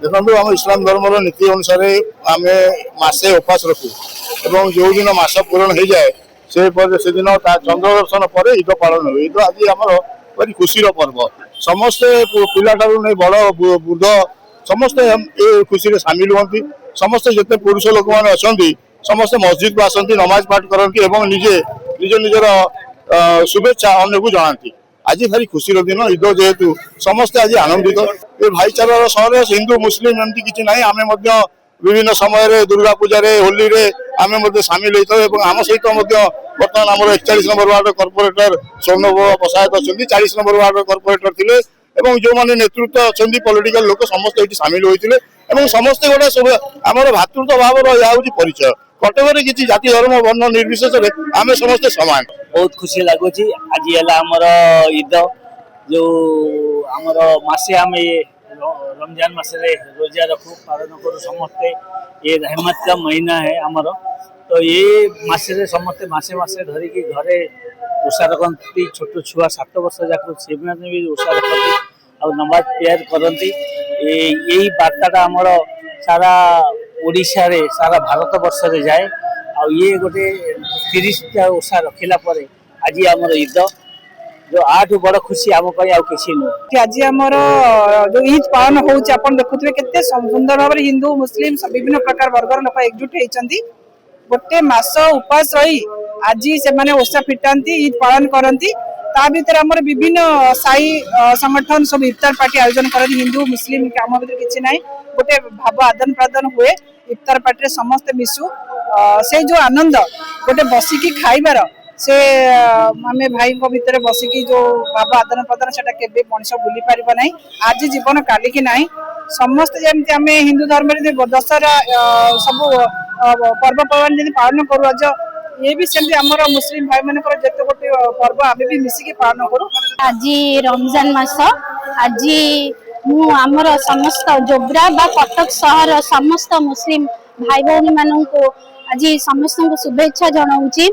देखो आम इस्लाम धर्म नीति अनुसार आम मसे उपास रखू और जो दिन मस पूरण हो जाए से दिन चंद्र दर्शन पर ईद पालन हुए। ईद आज आम भारी खुशी पर्व समस्ते पिला नहीं बड़ वृद्ध समस्ते ये खुशी सामिल हुई। समस्ते जिते पुरुष लोक मैंने अच्छा समस्ते मस्जिद को आसती नमाज पाठ करती निजे निज निजर शुभेच्छा अन्य को जनाती। आज भारी खुशी दिन ईद जेहेतु समस्ते आज आनंदित ये भाईचारार सहर हिंदू मुस्लिम एमती किसी ना आम विभिन्न समय दुर्गा पूजा होली रे आम सामिल होता है। आम सहित बर्तमान आम 41 नंबर वार्ड कॉर्पोरेटर स्वर्ण पसायत अच्छा 40 नंबर वार्ड कॉर्पोरेटर थे जो मैंने नेतृत्व अच्छा पॉलिटिकल लोक समस्त ये सामिल होते समस्ते गोटे आम भातृत्व भाव यह परिचय। कटक किसी जाति धर्म वर्ण निर्विशेष आम समस्ते सामान बहुत खुशी लगुच। आज आमर ईद जो आमर मसे आम रमजान मसरे रोजा रखू पालन करूँ समस्ते ये रहमत का महीना है आमर। तो ये मसरे समस्ते मसे मसे धरिकी घरे ओषा रखती छोट छुआ 7 वर्ष जाक से भी ओषा रखती और नमाज प्रेयर करती। यही बार्ताटा आमर सारा ओडिशा रे सारा भारत वर्ष रे जाए और ये गोटे 30टा ओषा रखिला परे आज आमर ईद जो आठ बड़ खुशी आम किसी नुह। आज आमर जो ईद पालन होउछ आपण देखुथिबे केते सुंदर भाव हिंदू मुस्लिम विभिन्न प्रकार वर्गर लोक एकजुट होइचंती गोटे मास उपास रही आज से माने ओषा फिटांती ईद पालन करती। ता भीतर आमर विभिन्न साई संगठन सब इफ्तार पार्टी आयोजन करती। हिंदू मुस्लिम आम भीतर किसी ना गोटे भाव आदान प्रदान हुए इफ्तार पार्टी रे समस्त मिसु से जो आनंद गोटे बसिकी खाइबार से आम भाई भितर बसिकी जो भाव आदान प्रदान से मनुष्य भूली पार ना। आज जीवन काली की ना समस्त जमी आम हिंदू धर्म दशहरा सब पर्वपर्वाणी जमी पालन करूँ आज ये भी सेमती आमर मुस्लिम भाई मान जिते गोटे पर्व आम भी मिसिकी पालन करूँ। आज रमजान मास आज आमर समस्त जोब्रा बा कटक सहर समस्त मुस्लिम भाई भौणी मानू आज समस्त को शुभेच्छा जनाऊँगी।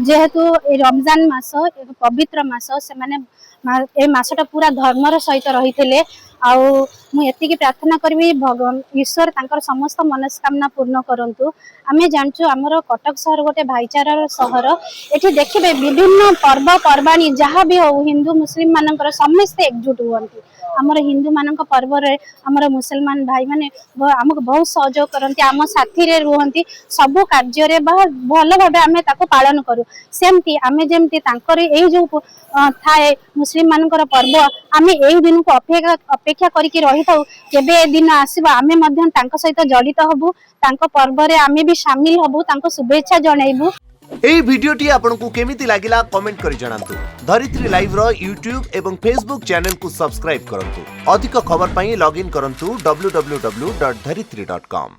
जेहेतु रमजान मास एक पवित्र मास से माने मासटा पूरा धर्मर सहित रही थे मुझे प्रार्थना करी भगवान ईश्वर तांकर समस्त मनस्कामना पूर्ण करंतु। आमे जानचु आमर कटक सहर गोटे भाईचारार सहर एठी देखिबे विभिन्न पर्व पर्वाणी जहाँ भी हो हिंदू मुस्लिम मानकर समस्ते एकजुट हुअंती। आमर हिंदू मानक पर्व रे आमर मुसलमान भाई माने हमको बहुत सहयोग करंती आम साथी रे रुहंती सबु कार्य रे भल भाबे आमे ताको पालन करू। सेमती आमे जेमती तांकर एई जो थाए मुस्लिम मानकर पर्व आमे एई दिन को अपेक्षा करिकि रही थाउ केबे ए दिन आसीबा आमे मध्यम तांको सहित जड़ित हबु तांको पर्व रे आमे भी शामिल हबु तांको शुभेच्छा जणाइबु। एई वीडियोटी आपनकु केमिति लागिला कमेंट करि जणांतु। धरित्री लाइव रो यूट्यूब एवं फेसबुक चैनल को सब्सक्राइब करंतु। अधिक खबर पई लॉगिन करंतु www.dharitri.com।